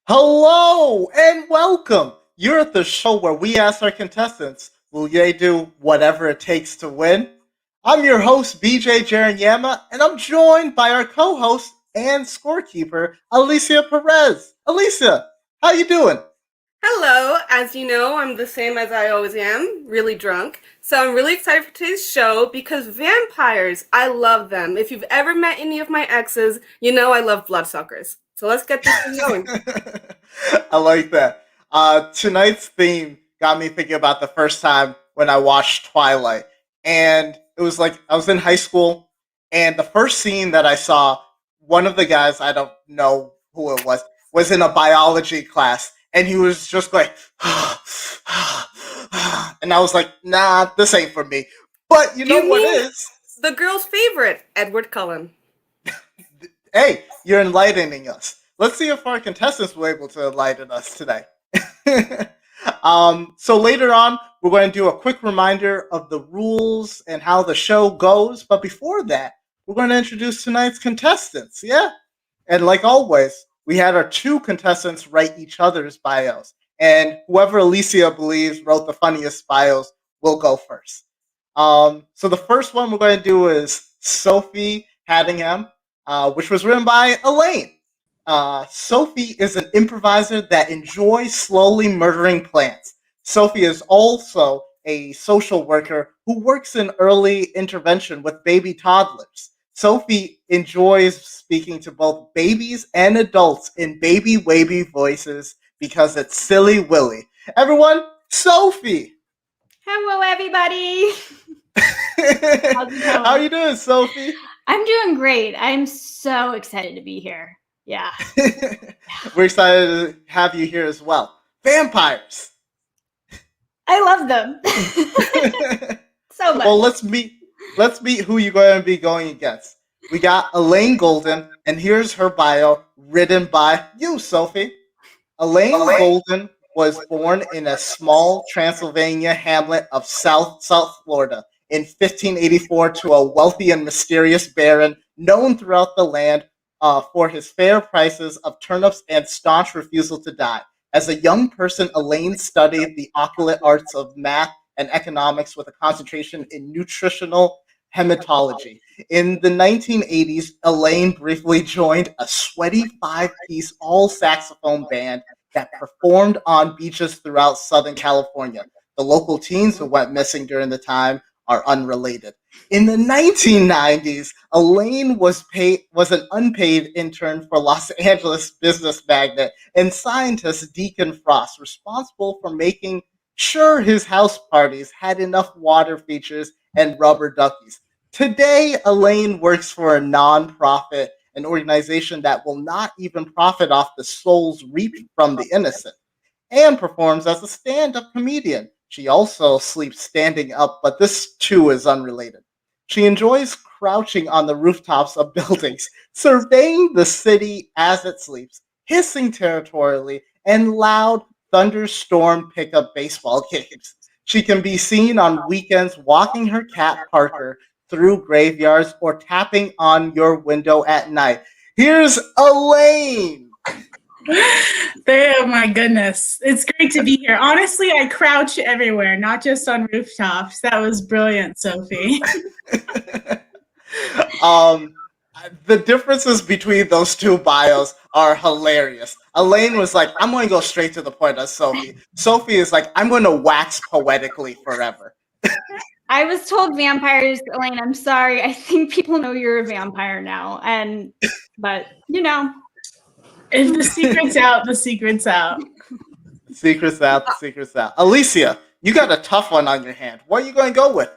Hello and welcome. You're at the show where we ask our contestants, will they do whatever it takes to win? I'm your host, BJ Jeranyama, and I'm joined by our co-host and scorekeeper, Alicia Perez. Alicia, how you doing? Hello. As you know, I'm the same as I always am, really drunk. So I'm really excited for today's show because vampires, I love them. If you've ever met any of my exes, you know I love bloodsuckers. So let's get this thing going. I like that. Tonight's theme got me thinking about the first time when I watched Twilight. And it was like I was in high school, and the first scene that I saw, one of the guys, I don't know who it was in a biology class, and he was just going, and I was like, nah, this ain't for me. But you know what is? The girl's favorite, Edward Cullen. Hey, you're enlightening us. Let's see if our contestants were able to enlighten us today. So later on, we're going to do a quick reminder of the rules and how the show goes. But before that, we're going to introduce tonight's contestants. Yeah. And like always, we had our two contestants write each other's bios. And whoever Alicia believes wrote the funniest bios will go first. So the first one we're going to do is Sophie Haddingham, which was written by Elaine. Sophie is an improviser that enjoys slowly murdering plants. Sophie is also a social worker who works in early intervention with baby toddlers. Sophie enjoys speaking to both babies and adults in baby voices because it's silly willy. Everyone, Sophie! Hello, everybody! How are you doing, Sophie? I'm doing great. I'm so excited to be here. Yeah. We're excited to have you here as well. Vampires. I love them. So much. Well, let's meet who you're going to be going against. We got Elaine Golden, and here's her bio written by you, Sophie. Elaine Golden was born in a small Transylvania hamlet of South Florida in 1584 to a wealthy and mysterious baron known throughout the land for his fair prices of turnips and staunch refusal to die. As a young person, Elaine studied the occult arts of math and economics with a concentration in nutritional hematology. In the 1980s, Elaine briefly joined a sweaty five-piece all-saxophone band that performed on beaches throughout Southern California. The local teens who went missing during the time are unrelated. In the 1990s, Elaine was an unpaid intern for Los Angeles business magnate and scientist Deacon Frost, responsible for making sure his house parties had enough water features and rubber duckies. Today, Elaine works for a nonprofit, an organization that will not even profit off the souls reaped from the innocent, and performs as a stand-up comedian. She also sleeps standing up, but this too is unrelated. She enjoys crouching on the rooftops of buildings, surveying the city as it sleeps, hissing territorially, and loud thunderstorm pickup baseball games. She can be seen on weekends walking her cat Parker through graveyards or tapping on your window at night. Here's Elaine. Oh my goodness. It's great to be here. Honestly, I crouch everywhere, not just on rooftops. That was brilliant, Sophie. The differences between those two bios are hilarious. Elaine was like, I'm going to go straight to the point as Sophie. Sophie is like, I'm going to wax poetically forever. I was told vampires, Elaine, I'm sorry. I think people know you're a vampire now. But you know. If the secret's out, the secret's out. Secret's out, the secret's out. Alicia, you got a tough one on your hand. What are you going to go with?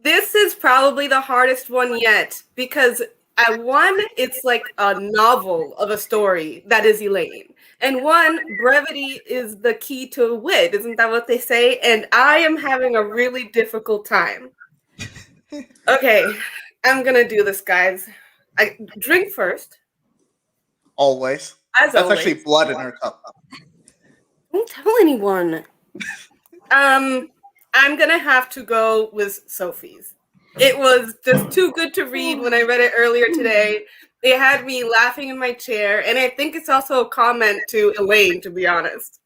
This is probably the hardest one yet because at one, it's like a novel of a story that is Elaine. And one, brevity is the key to wit. Isn't that what they say? And I am having a really difficult time. Okay, I'm going to do this, guys. I drink first. Always. As That's always. actually blood in her cup. Don't tell anyone. I'm going to have to go with Sophie's. It was just too good to read when I read it earlier today. It had me laughing in my chair, and I think it's also a comment to Elaine, to be honest.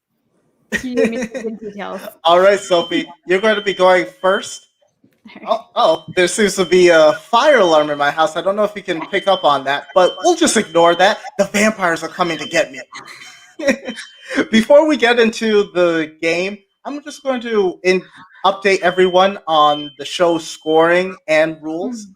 All right, Sophie, you're going to be going first. Oh, there seems to be a fire alarm in my house. I don't know if you can pick up on that, but we'll just ignore that. The vampires are coming to get me. Before we get into the game, I'm just going to update everyone on the show's scoring and rules.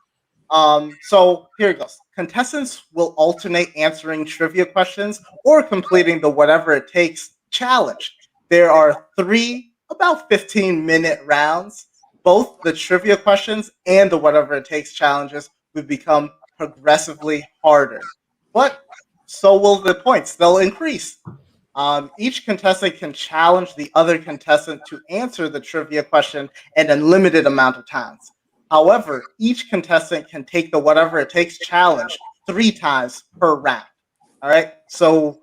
So here it goes. Contestants will alternate answering trivia questions or completing the whatever it takes challenge. There are 3 about 15-minute rounds. Both the trivia questions and the whatever it takes challenges will become progressively harder. But so will the points. They'll increase. Each contestant can challenge the other contestant to answer the trivia question in a limited amount of times. However, each contestant can take the whatever it takes challenge 3 times per round. All right, so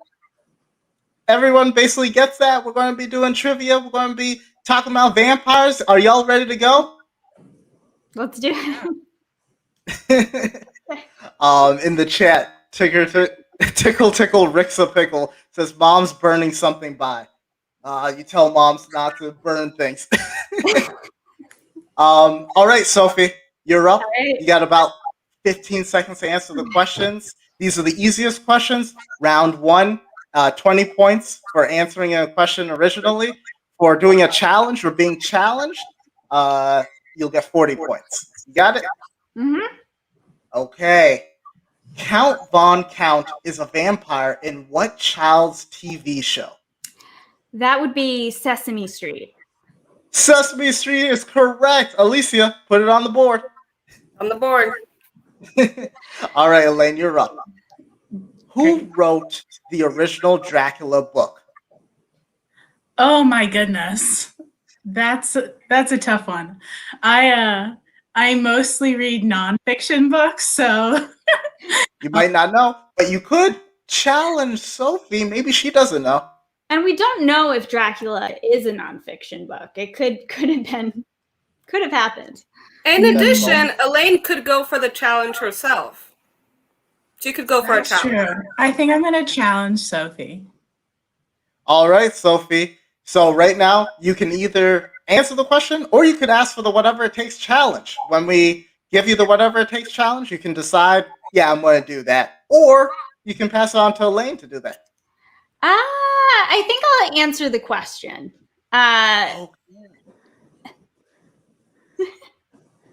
everyone basically gets that. We're going to be doing trivia. We're going to be talking about vampires. Are y'all ready to go? Let's do it. In the chat, Tickle Rixa Pickle says, Mom's burning something by. You tell moms not to burn things. All right, Sophie, you're up. Right. You got about 15 seconds to answer the questions. These are the easiest questions. Round 1, 20 points for answering a question originally. For doing a challenge or being challenged, you'll get 40 points. You got it? Mm-hmm. Okay. Count Von Count is a vampire in what child's TV show? That would be Sesame Street. Sesame Street is correct. Alicia, put it on the board. On the board. All right, Elaine, you're up. Who wrote the original Dracula book? Oh my goodness. That's a tough one. I mostly read nonfiction books, so You might not know, but you could challenge Sophie. Maybe she doesn't know. And we don't know if Dracula is a nonfiction book. It could have happened. In That's addition, Elaine could go for the challenge herself. She could go for a that's challenge. true. I think I'm going to challenge Sophie. All right, Sophie. So right now, you can either answer the question or you can ask for the whatever it takes challenge. When we give you the whatever it takes challenge, you can decide, yeah, I'm going to do that. Or you can pass it on to Elaine to do that. I think I'll answer the question.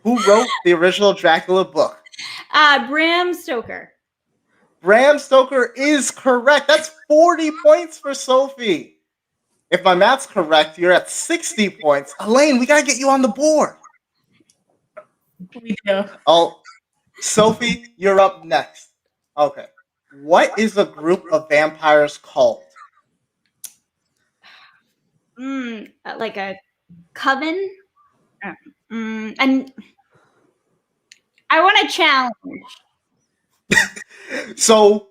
Who wrote the original Dracula book? Bram Stoker. Bram Stoker is correct. That's 40 points for Sophie. If my math's correct, you're at 60 points. Elaine, we got to get you on the board. We do. Oh, Sophie, you're up next. Okay. What is a group of vampires called? Like a coven? And I want to challenge. So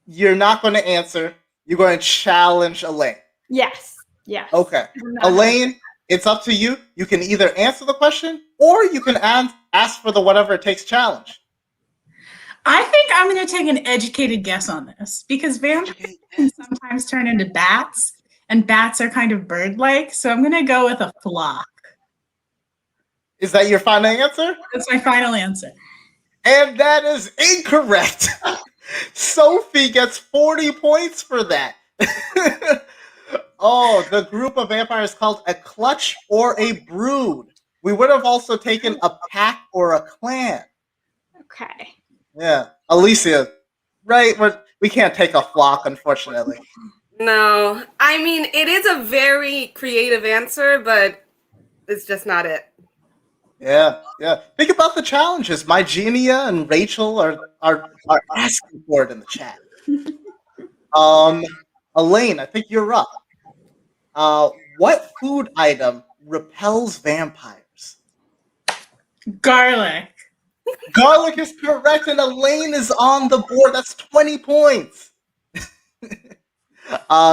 you're not going to answer. You're going to challenge Elaine. Yes. Yes. Okay. Elaine, it's up to you. You can either answer the question or you can ask for the whatever it takes challenge. I think I'm going to take an educated guess on this because vampires can sometimes turn into bats, and bats are kind of bird-like, so I'm going to go with a flock. Is that your final answer? That's my final answer. And that is incorrect. Sophie gets 40 points for that. Oh, the group of vampires called a clutch or a brood. We would have also taken a pack or a clan. Okay. Yeah. Alicia, right? We can't take a flock, unfortunately. No. I mean, it is a very creative answer, but it's just not it. Yeah, yeah. Think about the challenges. My Genia and Rachel are asking for it in the chat. Elaine, I think you're up. What food item repels vampires? Garlic. Garlic is correct, and Elaine is on the board. That's 20 points.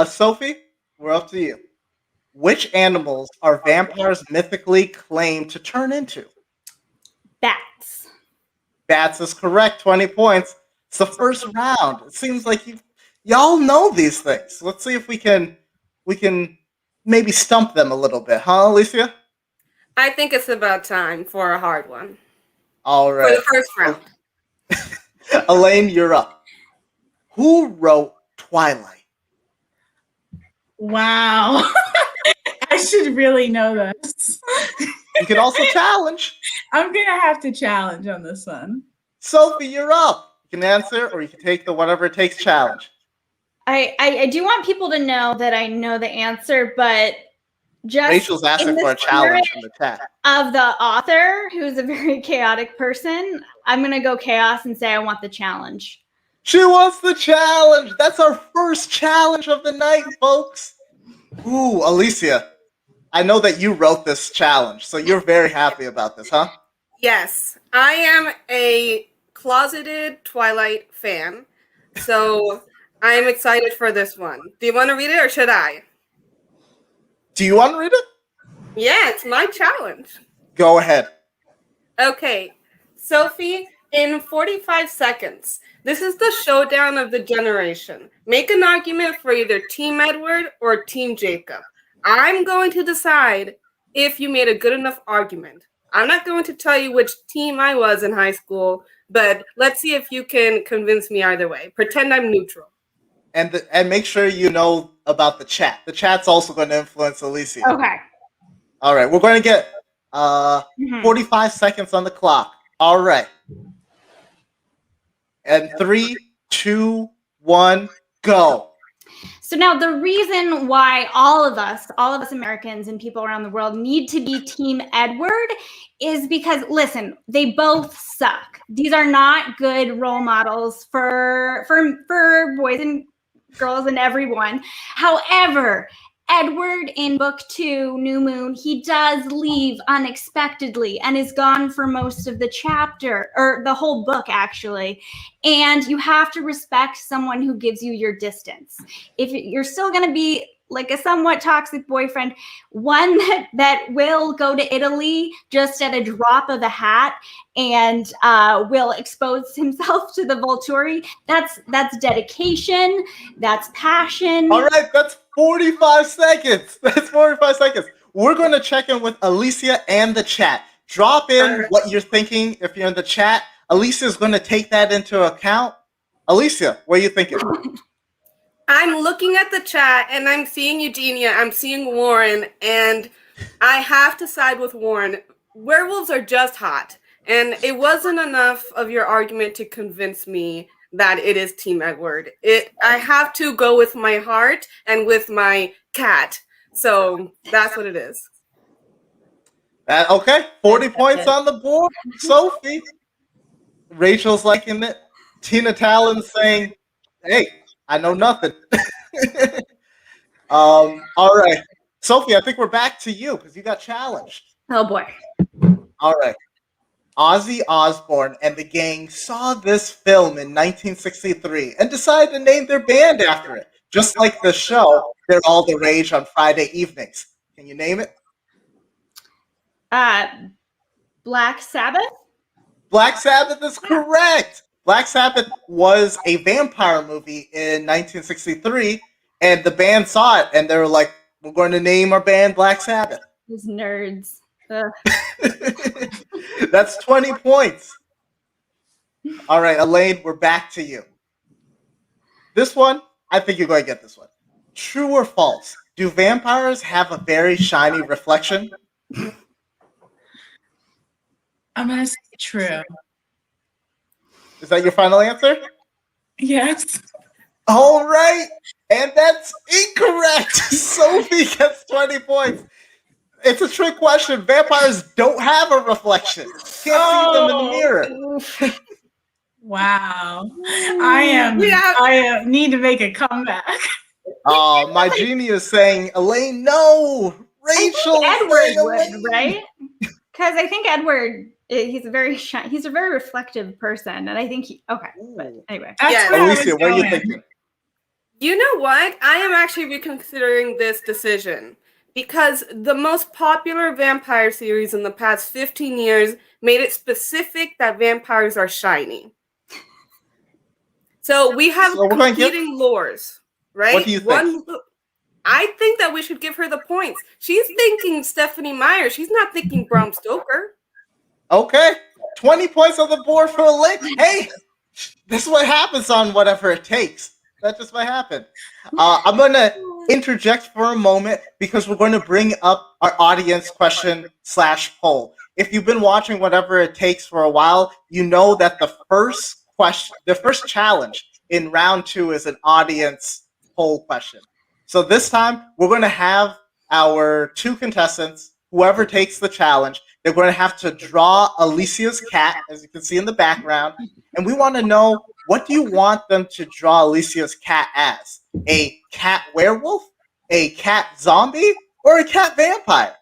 Sophie, we're up to you. Which animals are vampires mythically claimed to turn into? Bats. Bats is correct, 20 points. It's the first round. It seems like y'all know these things. Let's see if we can maybe stump them a little bit, huh, Alicia? I think it's about time for a hard one. All For right. the first round. Elaine, you're up. Who wrote Twilight? Wow. I should really know this. You can also challenge. I'm going to have to challenge on this one. Sophie, you're up. You can answer or you can take the whatever it takes challenge. I do want people to know that I know the answer, but just Rachel's asking for a challenge in the chat. Of the author, who's a very chaotic person, I'm going to go chaos and say I want the challenge. She wants the challenge. That's our first challenge of the night, folks. Ooh, Alicia, I know that you wrote this challenge, so you're very happy about this, huh? Yes. I am a closeted Twilight fan, so I am excited for this one. Do you want to read it or should I? Do you want to read it? Yeah, it's my challenge. Go ahead. Okay, Sophie, in 45 seconds, this is the showdown of the generation. Make an argument for either Team Edward or Team Jacob. I'm going to decide if you made a good enough argument. I'm not going to tell you which team I was in high school, but let's see if you can convince me either way. Pretend I'm neutral. And make sure you know about the chat. The chat's also going to influence Alicia. Okay. All right, we're going to get 45 seconds on the clock. All right. And 3, 2, 1, go. So now the reason why all of us Americans and people around the world need to be Team Edward is because, listen, they both suck. These are not good role models for boys and girls and everyone. However, Edward in book 2, New Moon, he does leave unexpectedly and is gone for most of the chapter, or the whole book, actually. And you have to respect someone who gives you your distance. If you're still going to be like a somewhat toxic boyfriend, one that will go to Italy just at a drop of a hat and will expose himself to the Volturi, that's dedication, that's passion. All right, that's 45 seconds. That's 45 seconds. We're going to check in with Alicia and the chat. Drop in what you're thinking if you're in the chat. Alicia is going to take that into account. Alicia, what are you thinking? I'm looking at the chat and I'm seeing Eugenia, I'm seeing Warren, and I have to side with Warren. Werewolves are just hot, and it wasn't enough of your argument to convince me that it is Team Edward. I have to go with my heart and with my cat. So that's what it is. Okay, 40 points on the board. Sophie. Rachel's liking it. Tina Talon's saying, hey, I know nothing. All right. Sophie, I think we're back to you because you got challenged. Oh, boy. All right. Ozzy Osbourne and the gang saw this film in 1963 and decided to name their band after it. Just like the show, they're all the rage on Friday evenings. Can you name it? Black Sabbath? Black Sabbath is correct. Black Sabbath was a vampire movie in 1963, and the band saw it, and they were like, we're going to name our band Black Sabbath. Those nerds. Ugh. That's 20 points. All right, Elaine, we're back to you. This one, I think you're going to get this one. True or false? Do vampires have a very shiny reflection? I'm going to say true. Is that your final answer? Yes. All right. And that's incorrect. Sophie gets 20 points. It's a trick question. Vampires don't have a reflection. Can't see them in the mirror. Wow. I need to make a comeback. Oh, my genie is saying, Elaine, no. Rachel Edward would, right? Because I think Edward, he's a very reflective person, and I think but anyway. Yeah. Alicia, what are you thinking? You know what? I am actually reconsidering this decision because the most popular vampire series in the past 15 years made it specific that vampires are shiny. So we have competing lores, right? What do you think? I think that we should give her the points. She's thinking Stephanie Meyer. She's not thinking Bram Stoker. Okay. 20 points on the board for Elaine. Hey, this is what happens on Whatever It Takes. That just might happen. I'm going to interject for a moment because we're going to bring up our audience question/poll. If you've been watching Whatever It Takes for a while, you know that the first challenge in round 2 is an audience poll question. So this time, we're going to have our 2 contestants, whoever takes the challenge, they're going to have to draw Alicia's cat, as you can see in the background. And we want to know, what do you want them to draw Alicia's cat as? A cat werewolf, a cat zombie, or a cat vampire?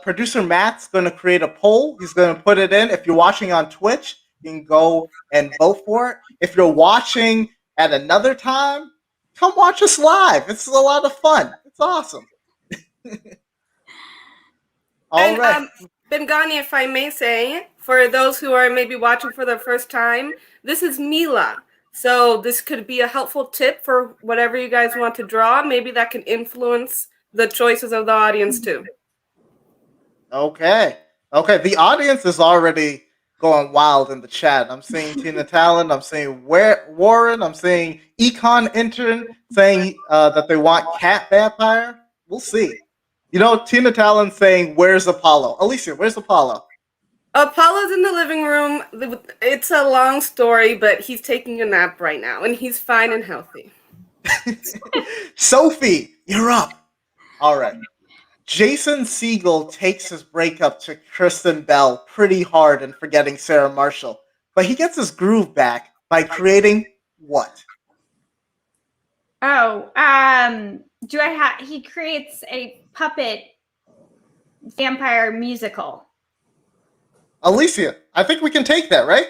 Producer Matt's going to create a poll. He's going to put it in. If you're watching on Twitch, you can go and vote for it. If you're watching at another time, come watch us live. It's a lot of fun. It's awesome. All right. Bengani, if I may say, for those who are maybe watching for the first time, this is Mila. So this could be a helpful tip for whatever you guys want to draw. Maybe that can influence the choices of the audience too. Okay. The audience is already going wild in the chat. I'm seeing Tina Talon. I'm seeing Warren. I'm seeing Econ Intern saying that they want cat vampire. We'll see. You know, Tina Talon saying, where's Apollo? Alicia, where's Apollo? Apollo's in the living room. It's a long story, but he's taking a nap right now, and he's fine and healthy. Sophie, you're up. All right. Jason Segel takes his breakup to Kristen Bell pretty hard and forgetting Sarah Marshall, but he gets his groove back by creating what? Oh, he creates a puppet vampire musical. Alicia, I think we can take that, right?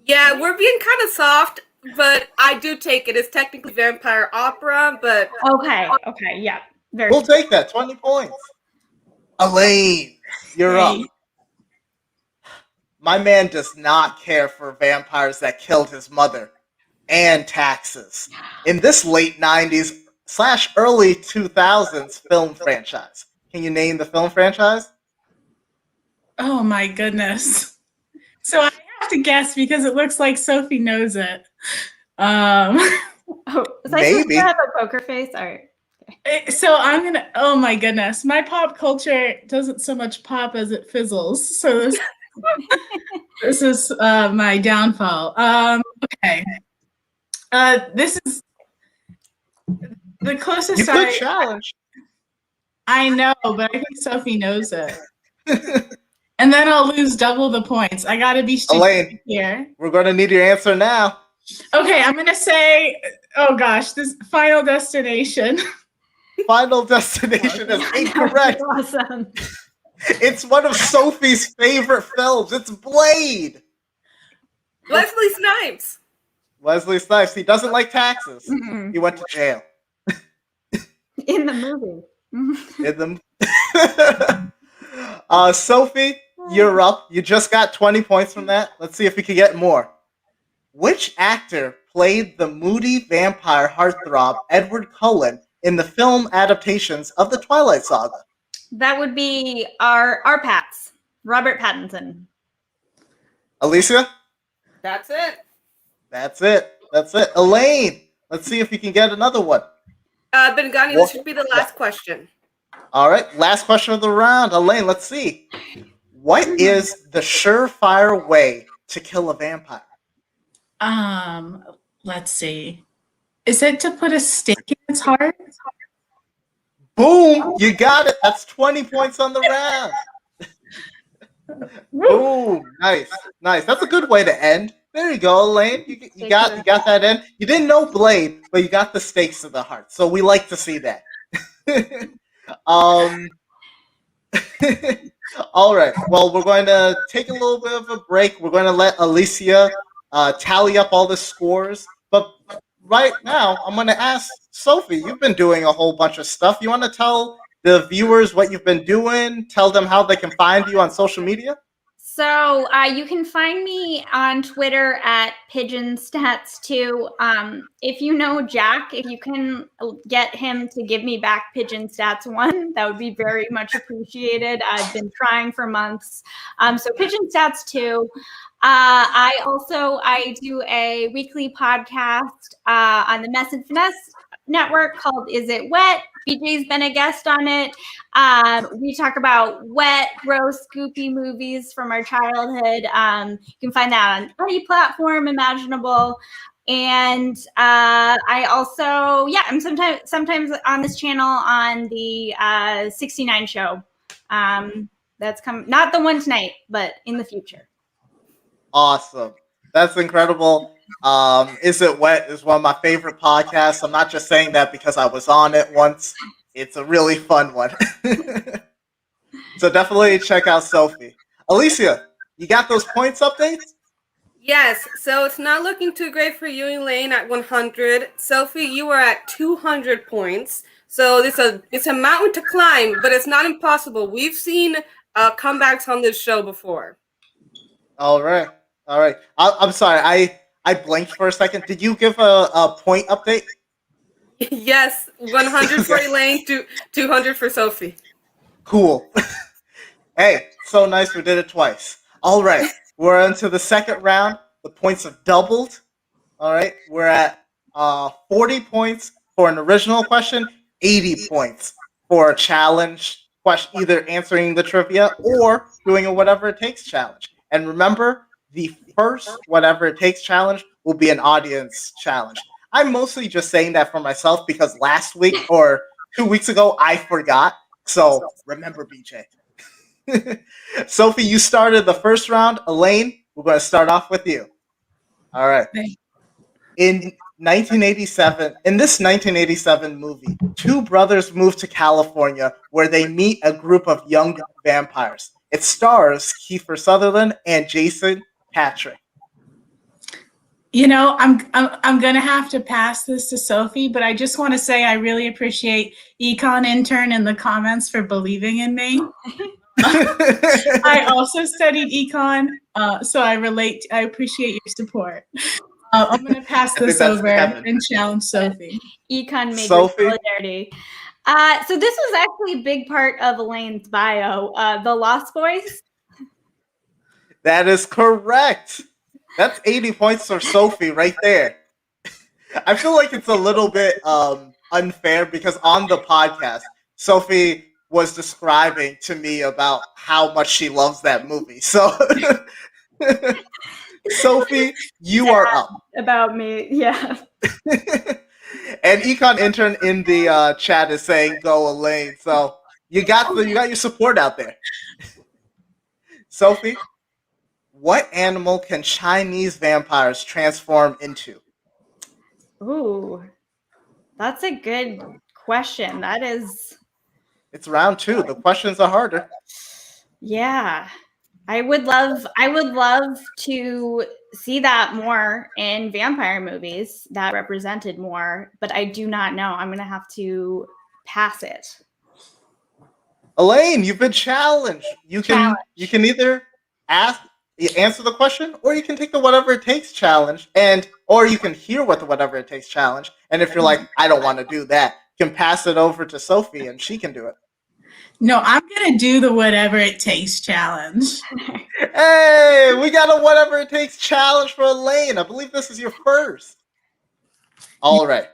Yeah, we're being kind of soft, but I do take it. It's technically vampire opera, but Okay, yeah. We'll take that. 20 points. Elaine, you're up. My man does not care for vampires that killed his mother and taxes. In this late 90s / early 2000s film franchise. Can you name the film franchise? Oh my goodness. So I have to guess because it looks like Sophie knows it. Oh, is I supposed Maybe. to have a poker face? All right. So I'm gonna. Oh my goodness, my pop culture doesn't so much pop as it fizzles. So this is my downfall. Okay. This is the closest. You could challenge. I know, but I think Sophie knows it. And then I'll lose double the points. I gotta be stupid Elaine, here. We're going to need your answer now. Okay, I'm gonna say, oh gosh, this Final Destination. Final Destination is incorrect. Awesome. It's one of Sophie's favorite films. It's Blade. Wesley Snipes. Wesley Snipes. He doesn't like taxes. Mhm. He went to jail. In the movie. In them. Sophie, you're up. You just got 20 points from that. Let's see if we can get more. Which actor played the moody vampire heartthrob Edward Cullen in the film adaptations of the Twilight Saga? That would be our Pats, Robert Pattinson. Alicia? That's it. That's it. Elaine, let's see if you can get another one. Bengani, this should be the last question. All right, last question of the round. Elaine, let's see. What is the surefire way to kill a vampire? Let's see. Is it to put a stake in its heart? Boom! You got it. That's 20 points on the round. Boom! Nice. That's a good way to end. There you go, Elaine. You got that in. You didn't know Blade, but you got the stakes of the heart. So we like to see that. All right. Well, we're going to take a little bit of a break. We're going to let Alicia tally up all the scores. But right now, I'm going to ask Sophie. You've been doing a whole bunch of stuff. You want to tell the viewers what you've been doing? Tell them how they can find you on social media? So you can find me on Twitter at PigeonStats2. If you know Jack, if you can get him to give me back PigeonStats1, that would be very much appreciated. I've been trying for months. So PigeonStats2. I do a weekly podcast on the Mess and Finesse network called Is It Wet? BJ's been a guest on it. We talk about wet, gross, goopy movies from our childhood. You can find that on any platform imaginable. And I also, I'm sometimes on this channel on the 69 show. That's not the one tonight, but in the future. Awesome. That's incredible. Is It Wet is one of my favorite podcasts. I'm not just saying that because I was on it once. It's a really fun one. So definitely check out Sophie. Alicia, you got those points updates? Yes, so it's not looking too great for you, Elaine, at 100. Sophie, you are at 200 points. So it's a mountain to climb, but it's not impossible. We've seen comebacks on this show before. All right. I'm sorry. I blinked for a second. Did you give a point update? Yes, 100 for Elaine, 200 for Sophie. Cool. Hey, so nice we did it twice. All right. We're into the second round. The points have doubled. All right. We're at 40 points for an original question, 80 points for a challenge question, either answering the trivia or doing a whatever it takes challenge. And remember, the first whatever it takes challenge will be an audience challenge. I'm mostly just saying that for myself because last week or 2 weeks ago I forgot. So remember, BJ. Sophie, you started the first round. Elaine, we're going to start off with you. All right. In 1987, in this 1987 movie, two brothers move to California where they meet a group of young vampires. It stars Kiefer Sutherland and Jason Patrick. You know, I'm gonna have to pass this to Sophie, but I just want to say I really appreciate Econ Intern in the comments for believing in me. I also studied econ, so I relate. I appreciate your support. I'm going to pass this over and challenge Sophie. Econ major Sophie? solidarity. So this was actually a big part of Elaine's bio. The Lost Boys. That is correct. That's 80 points for Sophie right there. I feel like it's a little bit unfair because on the podcast, Sophie was describing to me about how much she loves that movie. So, Sophie, you are up. About me, yeah. And Econ Intern in the chat is saying go Elaine. So you got your support out there. Sophie, what animal can Chinese vampires transform into? Ooh, that's a good question. It's round 2. The questions are harder. Yeah. I would love to see that more in vampire movies that represented more, but I do not know. I'm going to have to pass it. Elaine, you've been challenged. You can either answer the question, or you can take the whatever it takes challenge, or you can hear what the whatever it takes challenge. And if you're like, I don't want to do that, you can pass it over to Sophie and she can do it. No, I'm going to do the whatever it takes challenge. Hey, we got a whatever it takes challenge for Elaine. I believe this is your first. All right.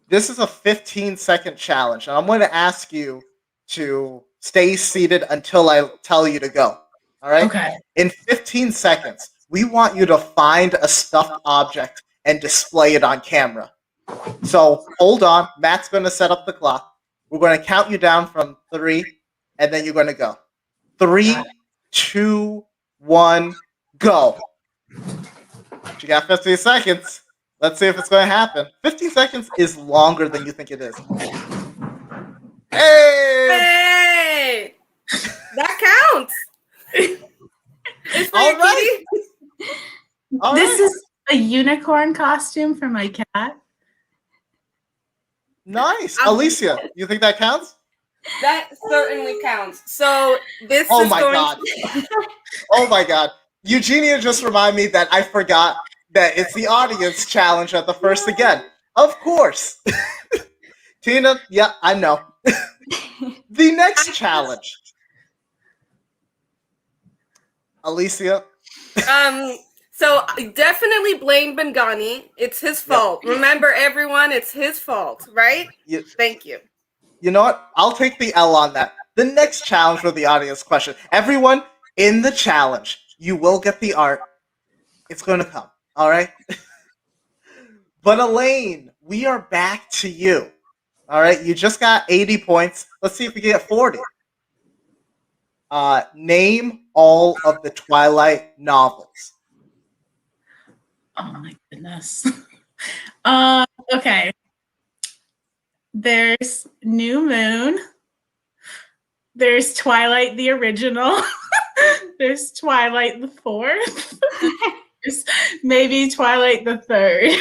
This is a 15-second challenge, and I'm going to ask you to stay seated until I tell you to go. All right? Okay. In 15 seconds, we want you to find a stuffed object and display it on camera. So hold on. Matt's going to set up the clock. We're going to count you down from 3, and then you're going to go. 3, 2, 1, go. You got 15 seconds. Let's see if it's going to happen. 15 seconds is longer than you think it is. Hey! That counts. It's All right. This is a unicorn costume for my cat. Nice. Alicia, you think that counts? That certainly counts. So this Oh is my going god. Oh my god. Eugenia just reminded me that I forgot that it's the audience challenge at the first again. Of course. Tina, yeah, I know. The next challenge. Alicia. So definitely blame Bengani. It's his fault. Yep. Remember, everyone, it's his fault, right? Thank you. You know what? I'll take the L on that. The next challenge for the audience question. Everyone in the challenge, you will get the art. It's going to come. All right? But Elaine, we are back to you. All right? You just got 80 points. Let's see if we get 40. Name all of the Twilight novels. Oh my goodness. Okay. There's New Moon. There's Twilight the original. There's Twilight the fourth. There's maybe Twilight the third.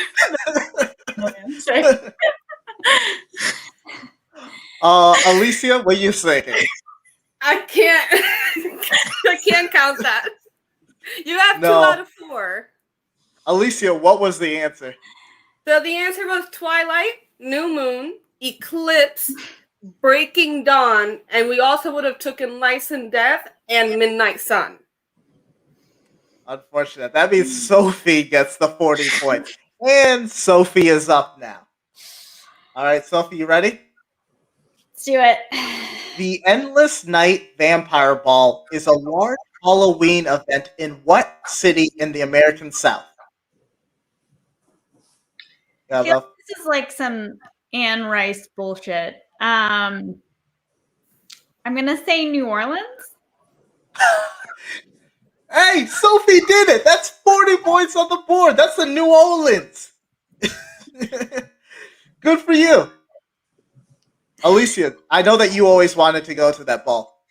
Alicia, what are you thinking? I can't count that. You have 2 out of 4. Alicia, what was the answer? So the answer was Twilight, New Moon, Eclipse, Breaking Dawn, and we also would have taken Life and Death and Midnight Sun. Unfortunate. That means Sophie gets the 40 points. And Sophie is up now. All right, Sophie, you ready? Let's do it. The Endless Night Vampire Ball is a large Halloween event in what city in the American South? I feel Yeah, like this is like some Anne Rice bullshit. I'm gonna say New Orleans. Hey, Sophie did it. That's 40 points on the board. That's the New Orleans. Good for you. Alicia, I know that you always wanted to go to that ball.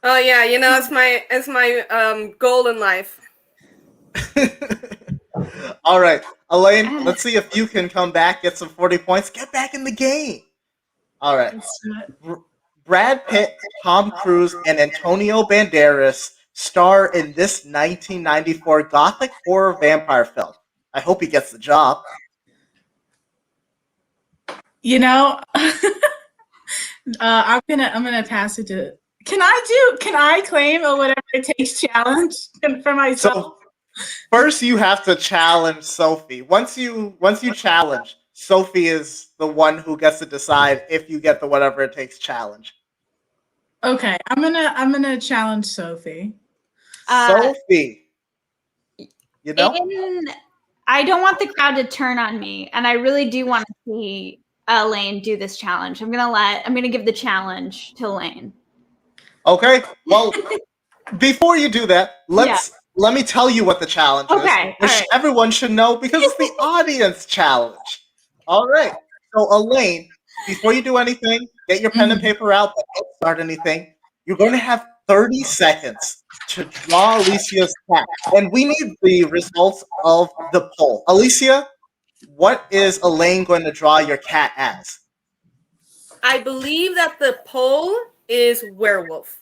Oh yeah, it's my goal in life. All right, Elaine, let's see if you can come back, get some 40 points, get back in the game. All right. Brad Pitt, Tom Cruise, and Antonio Banderas star in this 1994 gothic horror vampire film. I hope he gets the job. You know, I'm gonna pass it to. Can I claim a whatever it takes challenge for myself? So first, you have to challenge Sophie. Once you challenge, Sophie is the one who gets to decide if you get the whatever it takes challenge. Okay, I'm gonna challenge Sophie. Sophie, you know, I don't want the crowd to turn on me, and I really do want to see Elaine do this challenge. I'm gonna give the challenge to Elaine. okay. Well, before you do that, let me tell you what the challenge is, which everyone should know because it's the audience challenge. All right. So, Elaine, before you do anything, get your pen and paper out, but don't start anything. You're going to have 30 seconds to draw Alicia's cat, and we need the results of the poll. Alicia, what is Elaine going to draw your cat as? I believe that the poll is werewolf.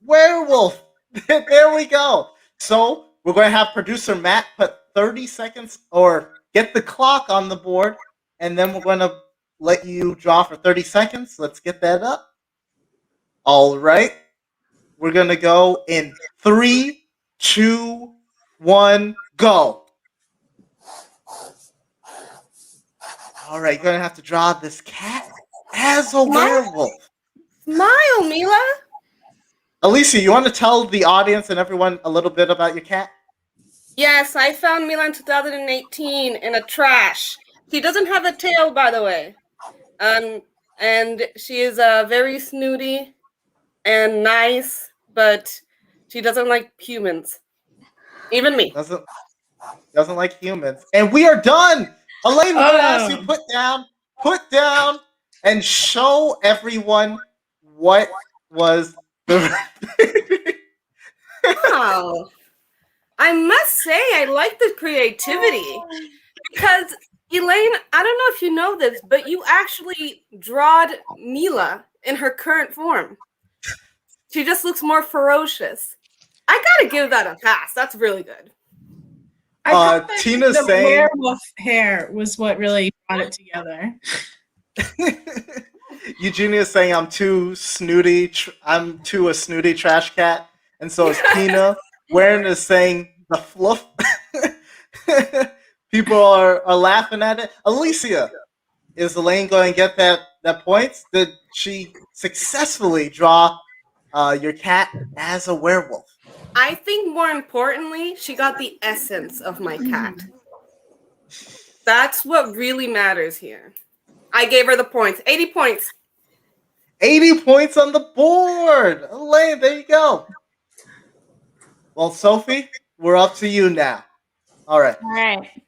Werewolf. There we go. So we're going to have producer Matt put 30 seconds or get the clock on the board, and then we're going to let you draw for 30 seconds. Let's get that up. All right. We're going to go in 3, 2, 1, go. All right. You're going to have to draw this cat as a werewolf. Smile, Mila. Alicia, you want to tell the audience and everyone a little bit about your cat? Yes, I found Mila in 2018 in a trash. She doesn't have a tail, by the way. And she is very snooty and nice, but she doesn't like humans. Even me. Doesn't like humans. And we are done. Elaine, we're going to ask you put down, and show everyone what was the... Wow. I must say, I like the creativity. Because, Elaine, I don't know if you know this, but you actually drawed Mila in her current form. She just looks more ferocious. I gotta give that a pass. That's really good. Tina's the saying werewolf hair was what really brought it together. Eugenia's saying I'm too snooty. I'm too a snooty trash cat, and so is Tina. Warren is saying the fluff. People are laughing at it. Alicia, is Elaine going to get that points? Did she successfully draw your cat as a werewolf? I think more importantly, she got the essence of my cat. That's what really matters here. I gave her the points. 80 points. 80 points on the board. Elaine, there you go. Well, Sophie, we're up to you now. All right. All right.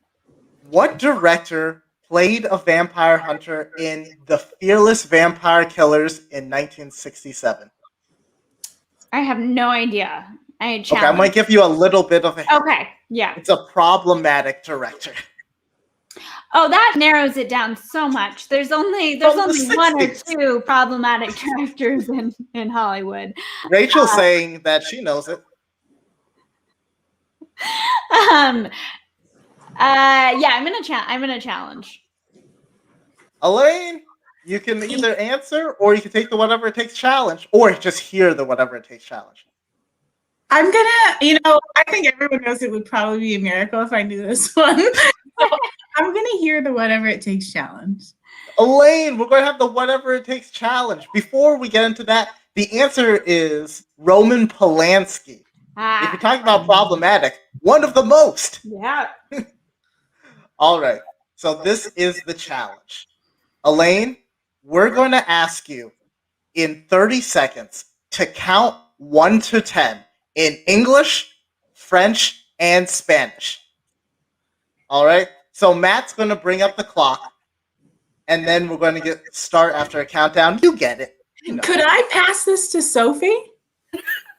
What director played a vampire hunter in The Fearless Vampire Killers in 1967? I have no idea. I'm going to give you a little bit of a hint. Okay, yeah. It's a problematic director. Oh, that narrows it down so much. There's only one or two problematic directors in Hollywood. Rachel's saying that she knows it. Yeah, I'm gonna challenge. Elaine, you can either answer or you can take the whatever it takes challenge, or just hear the whatever it takes challenge. I'm gonna, I think everyone knows it would probably be a miracle if I knew this one. So I'm gonna hear the whatever it takes challenge. Elaine, we're going to have the whatever it takes challenge. Before we get into that, the answer is Roman Polanski. If you're talking about problematic, one of the most. Yeah. All right. So this is the challenge. Elaine, we're going to ask you in 30 seconds to count 1 to 10 in English, French, and Spanish. All right? So Matt's going to bring up the clock, and then we're going to start after a countdown. You get it. You know. Could I pass this to Sophie?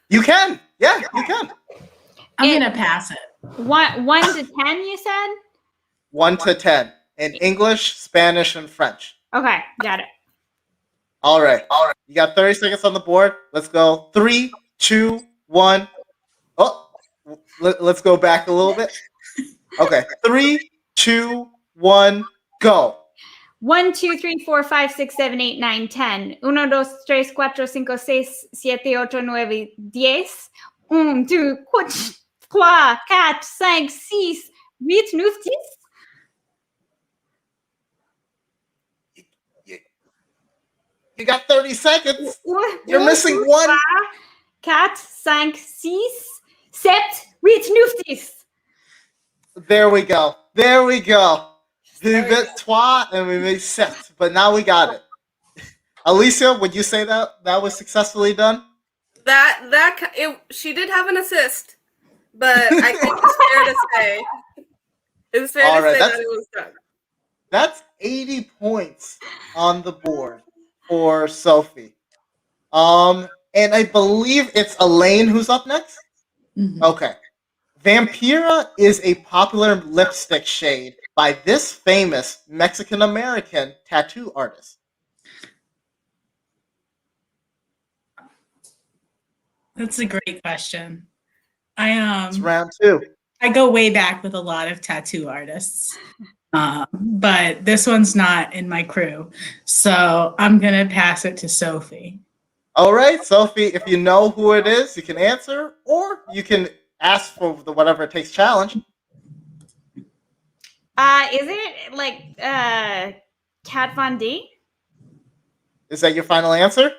You can. Yeah, you can. I'm going to pass it. 1 to 10, you said? 1 to 10 in English, Spanish, and French. Okay, got it. All right. You got 30 seconds on the board. Let's go. 3, 2, 1. Oh, let's go back a little bit. Okay. 3, 2, 1, go. 1, 2, 3, 4, 5, 6, 7, 8, 9, 10. 1, 2, 3, 4, 5, 6, 7, 8, 9, 10. 1, 2, 3, 4, 5, 6, 8, 9, 10. You got 30 seconds. You're missing 1. 4, 5, 6, 7, 8, 9. There we go. There we go. We made 3 and we made 7, but now we got it. Alicia, would you say that was successfully done? She did have an assist, but I think it's fair to say that it was done. That's 80 points on the board for Sophie. And I believe it's Elaine who's up next. Mm-hmm. Okay. Vampira is a popular lipstick shade by this famous Mexican-American tattoo artist. That's a great question. I It's round 2. I go way back with a lot of tattoo artists, but this one's not in my crew, so I'm gonna pass it to Sophie. All right, Sophie, if you know who it is, you can answer, or you can ask for the whatever it takes challenge. Is it like Kat Von D? Is that your final answer?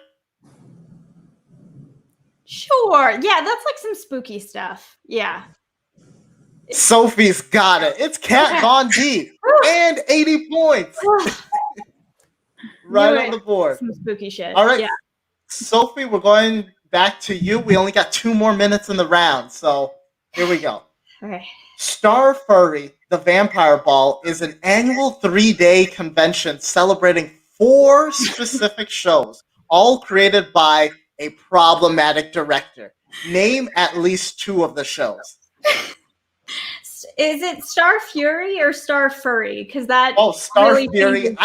Sure. Yeah, that's like some spooky stuff. Yeah. Sophie's got it. It's Kat Von D and 80 points. Right on the board. Some spooky shit. All right. Yeah. Sophie, we're going back to you. We only got 2 more minutes in the round, so here we go. Okay. Star Furry, the Vampire Ball, is an annual 3-day convention celebrating 4 specific shows, all created by a problematic director. Name at least 2 of the shows. Is it Star Fury or Star Furry? Because that Star really Fury. changes-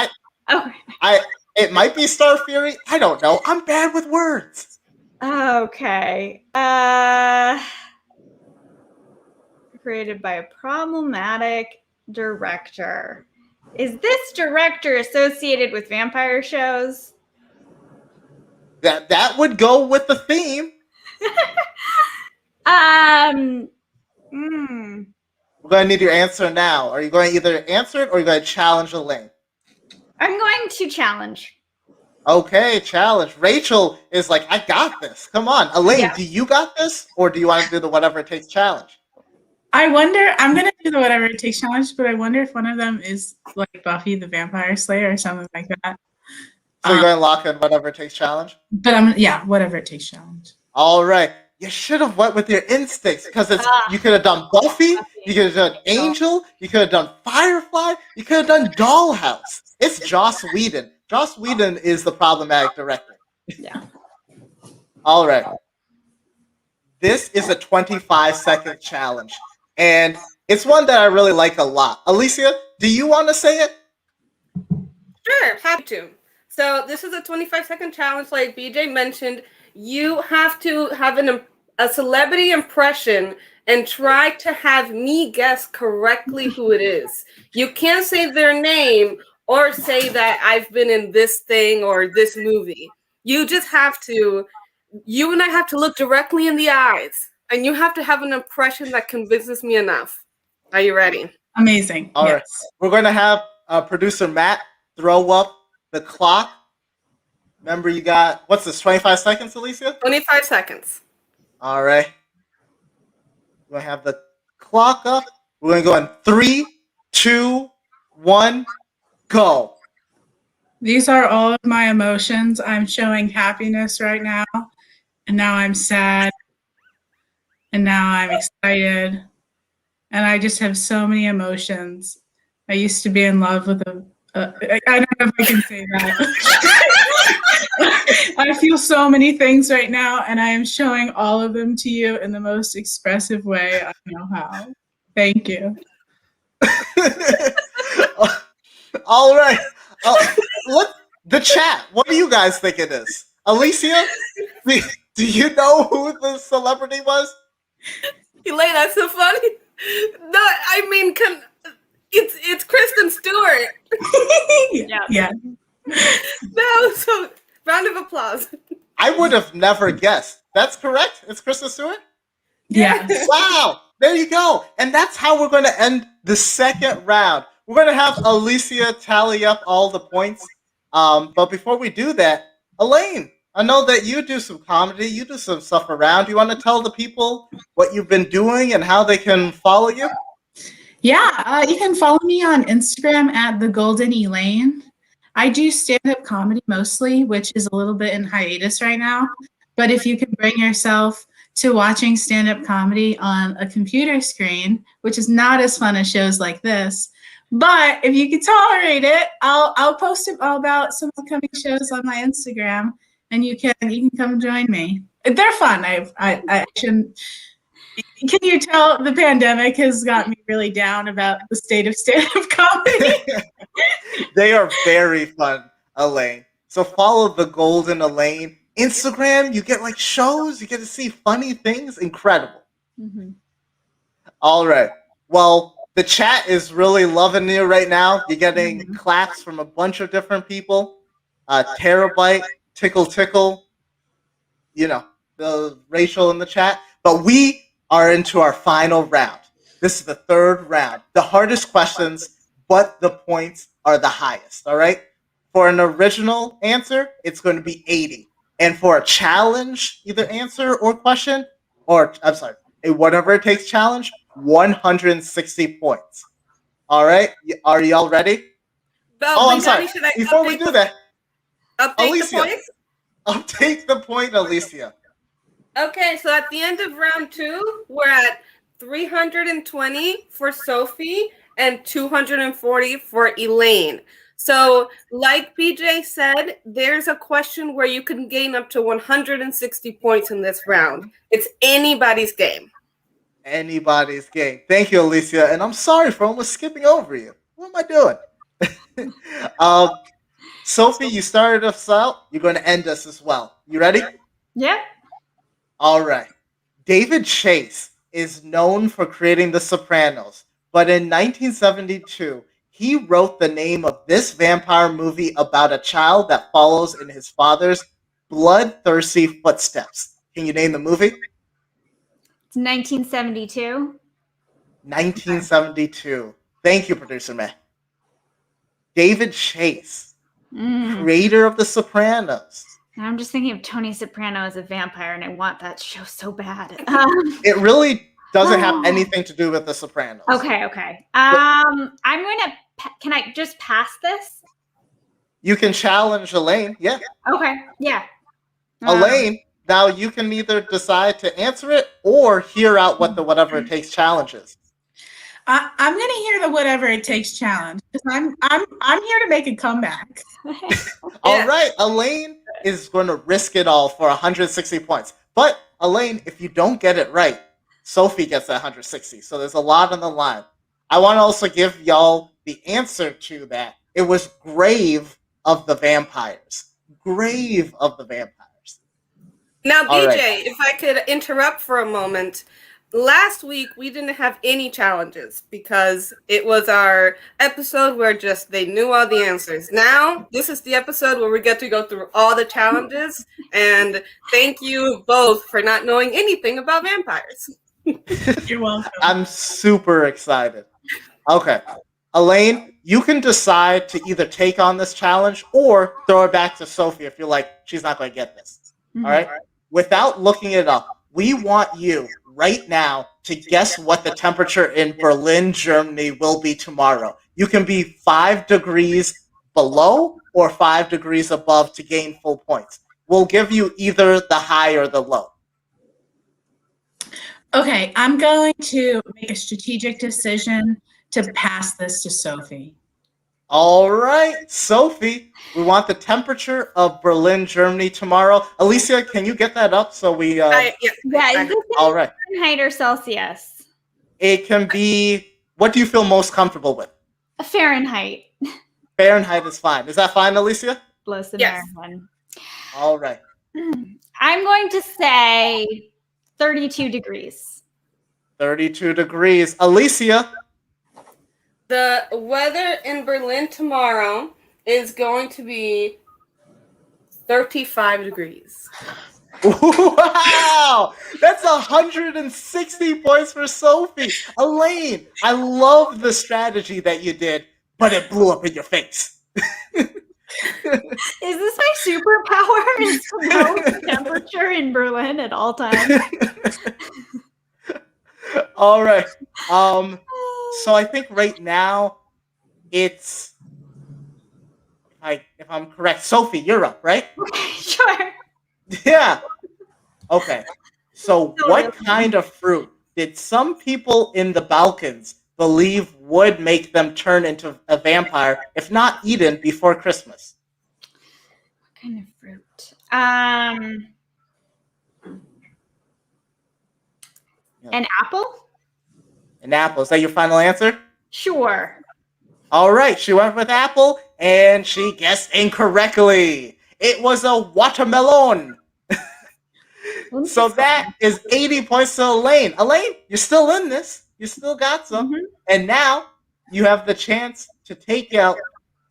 It might be Star Fury. I don't know. I'm bad with words. Okay. Created by a problematic director. Is this director associated with vampire shows? That would go with the theme. We're going to need your answer now. Are you going to either answer it or are you going to challenge Elaine? I'm going to challenge. Okay, challenge. Rachel is like, I got this. Come on. Elaine, Yeah. do you got this? Or do you want to do the whatever it takes challenge? I wonder, I'm going to do the whatever it takes challenge, but I wonder if one of them is like Buffy the Vampire Slayer or something like that. So you're going to lock in whatever it takes challenge? But whatever it takes challenge. All right. You should have went with your instincts because you could have done Buffy, you could have done Angel, you could have done Firefly, you could have done Dollhouse. It's Joss Whedon. Joss Whedon is the problematic director. Yeah. All right. This is a 25-second challenge, and it's one that I really like a lot. Alicia, do you want to say it? Sure, happy to. So this is a 25-second challenge, like BJ mentioned. You have to have a celebrity impression and try to have me guess correctly who it is. You can't say their name or say that I've been in this thing or this movie. You just have to, you and I have to look directly in the eyes, and you have to have an impression that convinces me enough. Are you ready? Amazing. All yes. right. We're going to have producer Matt throw up the clock. Remember, you got, what's this, 25 seconds, Alicia? 25 seconds. All right. We're going to have the clock up. We're going to go in 3, 2, 1, go. These are all of my emotions. I'm showing happiness right now, and now I'm sad, and now I'm excited, and I just have so many emotions. I used to be in love with I don't know if I can say that. I feel so many things right now, and I am showing all of them to you in the most expressive way I know how. Thank you. All right. The chat. What do you guys think it is? Alicia, do you know who the celebrity was? Elaine, that's so funny. No, I mean, it's Kristen Stewart. Yeah. No, so round of applause. I would have never guessed. That's correct. It's Kristen Stewart. Yeah. Wow. There you go. And that's how we're going to end the second round. We're going to have Alicia tally up all the points. But before we do that, Elaine, I know that you do some comedy. You do some stuff around. You want to tell the people what you've been doing and how they can follow you? Yeah, you can follow me on Instagram at the Golden Elaine. I do stand-up comedy mostly, which is a little bit in hiatus right now. But if you can bring yourself to watching stand-up comedy on a computer screen, which is not as fun as shows like this, but if you can tolerate it, I'll post all about some upcoming shows on my Instagram, and you can come join me. They're fun. I shouldn't. Can you tell the pandemic has got me really down about the state of stand-up comedy? They are very fun, Elaine. So follow the Golden Elaine. Instagram, you get like shows, you get to see funny things. Incredible. Mm-hmm. All right. Well, the chat is really loving you right now. You're getting claps from a bunch of different people. Terabyte, Tickle Tickle, you know, the Rachel in the chat. But we are into our final round. This is the third round. The hardest questions, but the points are the highest, all right? For an original answer, it's going to be 80. And for a challenge, either answer or question, or I'm sorry, a whatever it takes challenge, 160 points. All right? Are y'all ready? I'm sorry. Before we do that, update Alicia, the points? Update the point, Alicia. Okay, so at the end of round 2, we're at 320 for Sophie and 240 for Elaine. So, like BJ said, there's a question where you can gain up to 160 points in this round. It's anybody's game. Anybody's game. Thank you, Alicia. And I'm sorry for almost skipping over you. What am I doing? Sophie, you started us out. You're going to end us as well. You ready? Yeah. All right. David Chase is known for creating The Sopranos, but in 1972, he wrote the name of this vampire movie about a child that follows in his father's bloodthirsty footsteps. Can you name the movie? It's 1972. 1972. Thank you, producer May. David Chase, creator of The Sopranos. I'm just thinking of Tony Soprano as a vampire, and I want that show so bad. It really doesn't have anything to do with The Sopranos. Okay. I'm going to. Can I just pass this? You can challenge Elaine. Yeah. Okay. Yeah. Elaine, now you can either decide to answer it or hear out what the whatever it takes challenge is. I'm gonna hear the whatever it takes challenge because I'm here to make a comeback. All right, Elaine is going to risk it all for 160 points. But Elaine, if you don't get it right, Sophie gets that 160. So there's a lot on the line. I want to also give y'all the answer to that. It was Grave of the Vampires. Grave of the Vampires. Now, BJ, if I could interrupt for a moment. Last week, we didn't have any challenges because it was our episode where just they knew all the answers. Now, this is the episode where we get to go through all the challenges. And thank you both for not knowing anything about vampires. You're welcome. I'm super excited. Okay. Elaine, you can decide to either take on this challenge or throw it back to Sophie if you're like, she's not going to get this. All right? Without looking it up, we want you right now to guess what the temperature in Berlin, Germany will be tomorrow. You can be 5 degrees below or 5 degrees above to gain full points. We'll give you either the high or the low. Okay, I'm going to make a strategic decision to pass this to Sophie. All right, Sophie, we want the temperature of Berlin, Germany tomorrow. Alicia, can you get that up so we... Yeah, is this all right. Fahrenheit or Celsius? It can be... What do you feel most comfortable with? Fahrenheit. Fahrenheit is fine. Is that fine, Alicia? Bless Yes. American. All right. I'm going to say 32 degrees. 32 degrees. Alicia? The weather in Berlin tomorrow is going to be 35 degrees. Wow! That's 160 points for Sophie. Elaine, I love the strategy that you did, but it blew up in your face. Is this my superpower? Is to know the temperature in Berlin at all times? All right. So I think right now it's, if I'm correct, Sophie, you're up, right? Sure. Yeah. Okay. So what kind of fruit did some people in the Balkans believe would make them turn into a vampire if not eaten before Christmas? What kind of fruit? An apple? An apple. Is that your final answer? Sure. All right. She went with apple, and she guessed incorrectly. It was a watermelon. So that is 80 points to Elaine. Elaine, you're still in this. You still got some. Mhm. And now you have the chance to take out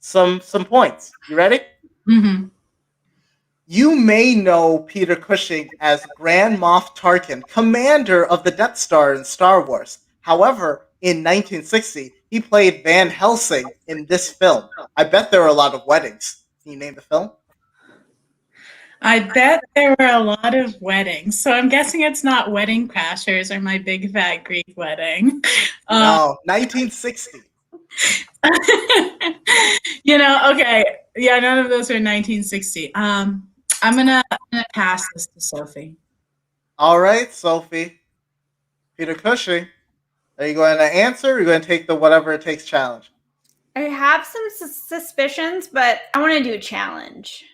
some points. You ready? Mm-hmm. You may know Peter Cushing as Grand Moff Tarkin, commander of the Death Star in Star Wars. However, in 1960, he played Van Helsing in this film. I bet there were a lot of weddings. Can you name the film? I bet there were a lot of weddings. So I'm guessing it's not Wedding Crashers or My Big Fat Greek Wedding. No, 1960. Okay. Yeah, none of those are 1960. I'm gonna pass this to Sophie. All right, Sophie. Peter Cushing, are you going to answer or are you going to take the whatever it takes challenge? I have some suspicions, but I want to do a challenge.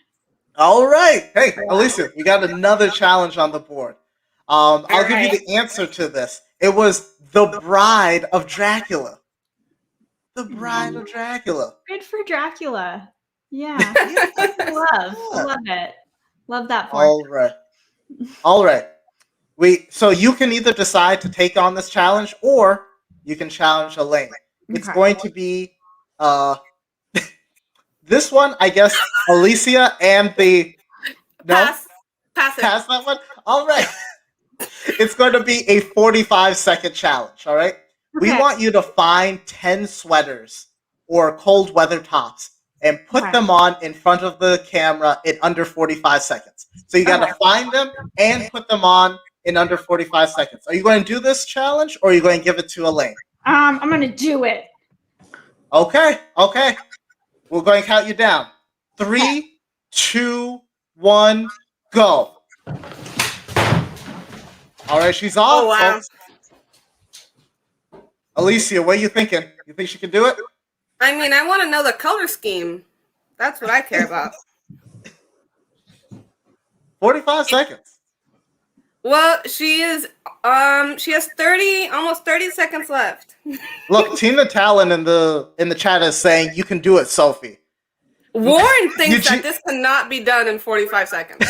All right. Hey, Alicia, we got another challenge on the board. I'll give you the answer to this. It was The Bride of Dracula. The Bride of Dracula. Good for Dracula. Yeah. Love it. Love that for All right. So you can either decide to take on this challenge or you can challenge Elaine. It's going to be this one, I guess, Alicia and the... No? Pass that one? All right. It's going to be a 45-second challenge, all right? We want you to find 10 sweaters or cold weather tops and put them on in front of the camera in under 45 seconds. So you got to find them and put them on in under 45 seconds. Are you going to do this challenge or are you going to give it to Elaine? I'm going to do it. Okay. We're going to count you down. 3, 2, 1, go. All right, she's off. Oh, wow. Alicia, what are you thinking? You think she can do it? I mean, I want to know the color scheme. That's what I care about. 45 seconds. Well, she has almost 30 seconds left. Look, Tina Talon in the chat is saying you can do it, Sophie. Warren thinks that this cannot be done in 45 seconds.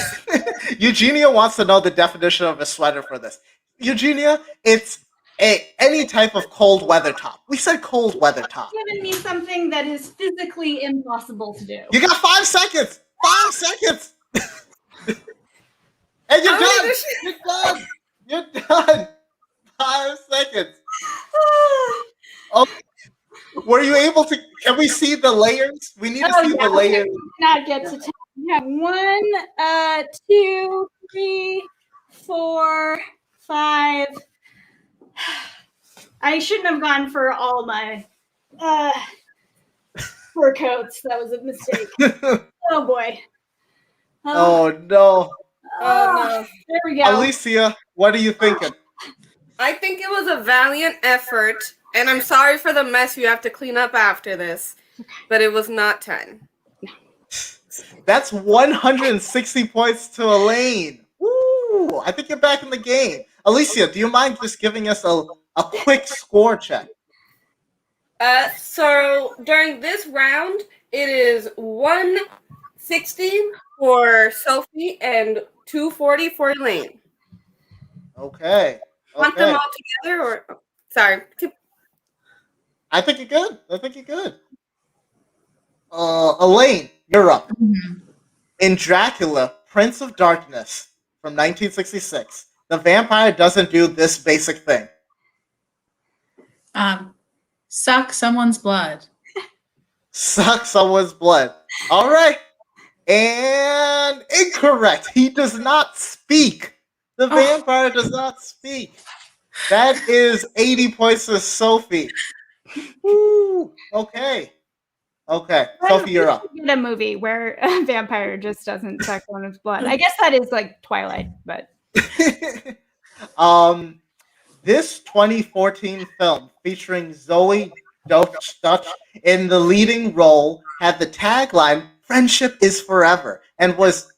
Eugenia wants to know the definition of a sweater for this. Eugenia, it's any type of cold weather top. We said cold weather top. Giving me something that is physically impossible to do. You got 5 seconds. 5 seconds. And you're done. You're done. You're done. 5 seconds. Oh, were you able to? Can we see the layers? We need to see the layers. Not get to 10. You have 1, 2, 3, 4, 5, I shouldn't have gone for all my fur coats. That was a mistake. Oh boy. Oh no. Oh no. There we go. Alicia, what are you thinking? I think it was a valiant effort, and I'm sorry for the mess you have to clean up after this, but it was not 10. That's 160 points to Elaine. Woo! I think you're back in the game. Alicia, do you mind just giving us a quick score check? So during this round, it is 160 for Sophie and 240 for Elaine. Okay. Want them all together, or sorry? I think you're good. Elaine, you're up. Mhm. In Dracula, Prince of Darkness from 1966, the vampire doesn't do this basic thing. Suck someone's blood. Suck someone's blood. All right. And incorrect. He does not speak. The vampire does not speak. That is 80 points to Sophie. Woo. Okay. Sophie, you're up. In a movie where a vampire just doesn't suck someone's blood. I guess that is like Twilight, but This 2014 film featuring Zoe Deutsch in the leading role had the tagline "Friendship is forever" and was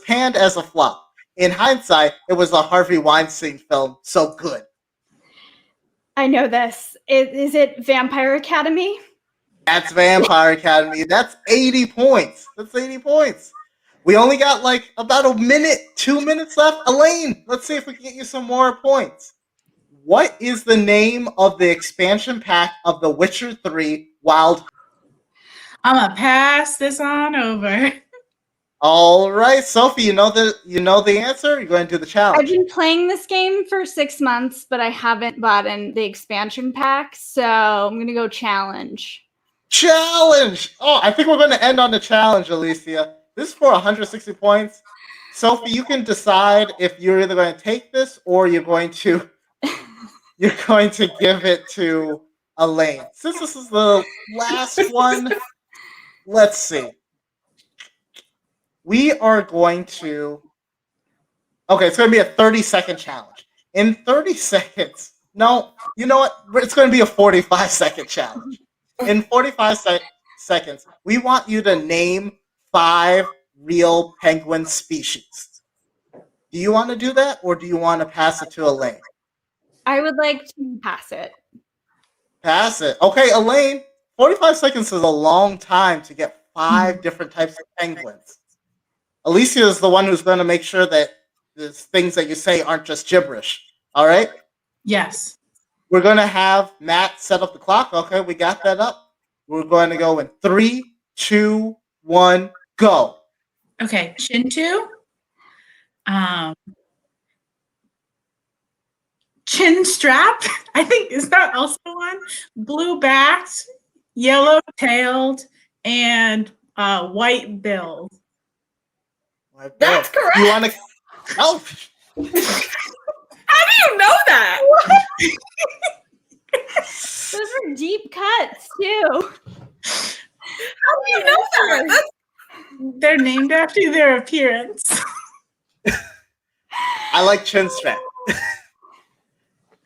panned as a flop. In hindsight, it was a Harvey Weinstein film, so good. I know this. Is it Vampire Academy? That's Vampire Academy. That's 80 points. We only got like about 2 minutes left. Elaine, let's see if we can get you some more points. What is the name of the expansion pack of The Witcher 3 Wild? I'm gonna pass this on over. All right, Sophie, you know the answer? You're going to do the I've challenge. been playing this game for 6 months, but I haven't bought in the expansion pack, so I'm gonna go challenge. Challenge! Oh, I think we're going to end on the challenge, Alicia. This is for 160 points. Sophie, you can decide if you're either going to take this or you're going to give it to Elaine. Since this is the last one, let's see. We are going to... Okay, it's going to be a 30-second challenge. In 30 seconds... No, you know what? It's going to be a 45-second challenge. In 45 seconds, we want you to name 5 real penguin species. Do you want to do that, or do you want to pass it to Elaine? I would like to pass it. Pass it. Okay, Elaine, 45 seconds is a long time to get 5 different types of penguins. Alicia is the one who's going to make sure that the things that you say aren't just gibberish. All right? Yes. We're going to have Matt set up the clock. Okay, we got that up. We're going to go in 3, 2, 1, go. Okay, Chintu. Chin strap. I think is that also one? Blue backed, yellow tailed, and white billed. That's correct. You want to? Oh. How do you know that? Those are deep cuts too. How do you know that? They're named after their appearance. I like chin strap.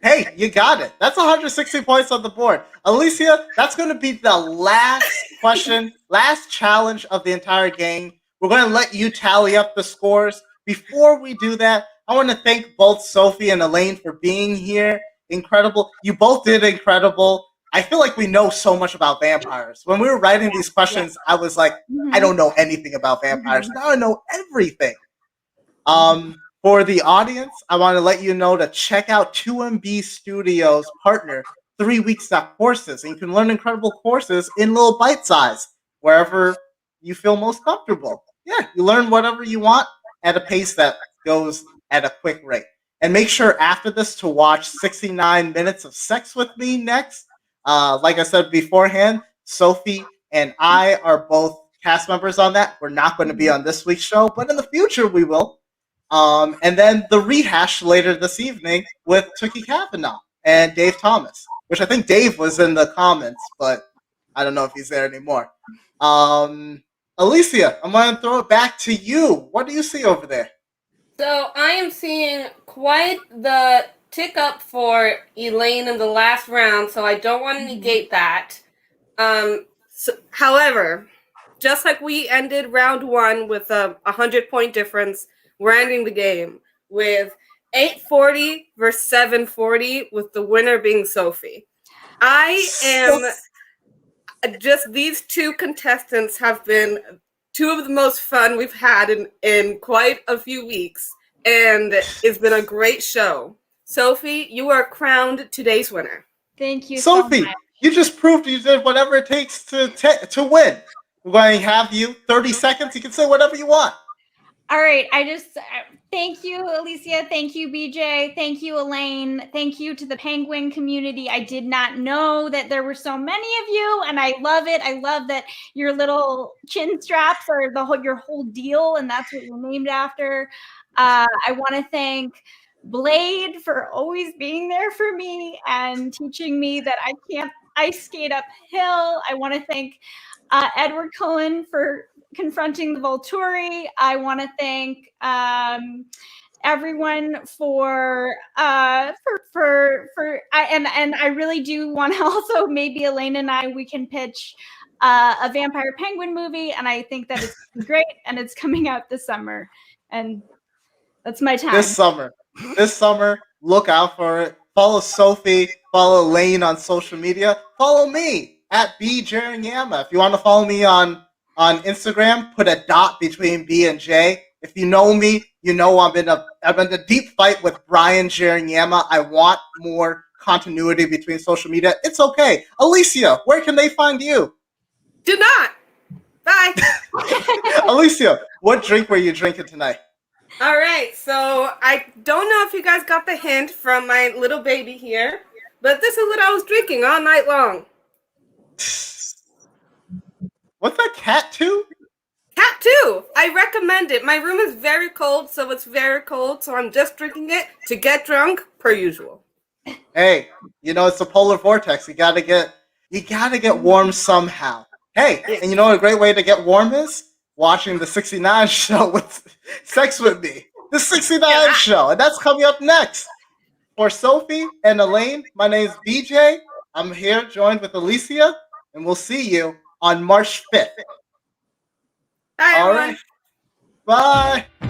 Hey, you got it. That's 160 points on the board. Alicia, that's going to be the last question, last challenge of the entire game. We're going to let you tally up the scores. Before we do that, I want to thank both Sophie and Elaine for being here. Incredible. You both did incredible. I feel like we know so much about vampires. When we were writing these questions, I was like, I don't know anything about vampires. Now I know everything. For the audience, I want to let you know to check out 2MB Studios' partner, 3 Weeks Courses. And you can learn incredible courses in little bite size, wherever you feel most comfortable. Yeah, you learn whatever you want at a pace that goes at a quick rate. And make sure after this to watch 69 Minutes of Sex with Me next. Like I said beforehand, Sophie and I are both cast members on that. We're not going to be on this week's show, but in the future we will. And then the rehash later this evening with Tookie Kavanaugh and Dave Thomas, which I think Dave was in the comments, but I don't know if he's there anymore. Alicia, I'm going to throw it back to you. What do you see over there? So I am seeing quite the tick up for Elaine in the last round, so I don't want to negate that. However, just like we ended round one with a 100-point difference, we're ending the game with 840 versus 740, with the winner being Sophie. These two contestants have been two of the most fun we've had in quite a few weeks, and it's been a great show. Sophie, you are crowned today's winner. Thank you, Sophie. so much. You just proved you did whatever it takes to win. We're going to have you 30 seconds. You can say whatever you want. All right. Thank you, Alicia. Thank you, BJ. Thank you, Elaine. Thank you to the penguin community. I did not know that there were so many of you, and I love it. I love that your little chin straps are your whole deal, and that's what you're named after. I want to thank Blade for always being there for me and teaching me that I can't ice skate uphill. I want to thank Edward Cohen for confronting the Volturi. I want to thank everyone for and I really do want to also, maybe Elaine and we can pitch a Vampire Penguin movie, and I think that it's great, and it's coming out this summer, and that's my time. This summer, look out for it. Follow Sophie, follow Elaine on social media, follow me at Jeranyama. If you want to follow me on Instagram, put a dot between B and J. If you know me, you know I'm in a deep fight with Brian Jeranyama. I want more continuity between social media. It's okay. Alicia, where can they find you? Do not. Bye. Alicia, what drink were you drinking tonight? All right, so I don't know if you guys got the hint from my little baby here, but this is what I was drinking all night long. What's that, Cat 2? Cat 2! I recommend it. My room is very cold, so it's very cold, so I'm just drinking it to get drunk, per usual. Hey, it's a polar vortex. You gotta get warm somehow. Hey, and you know what a great way to get warm is? Watching the 69 show with Sex With Me. The 69 show, and that's coming up next. For Sophie and Elaine, my name's BJ. I'm here joined with Alicia, and we'll see you on March 5th. Bye, everyone. All right. Bye.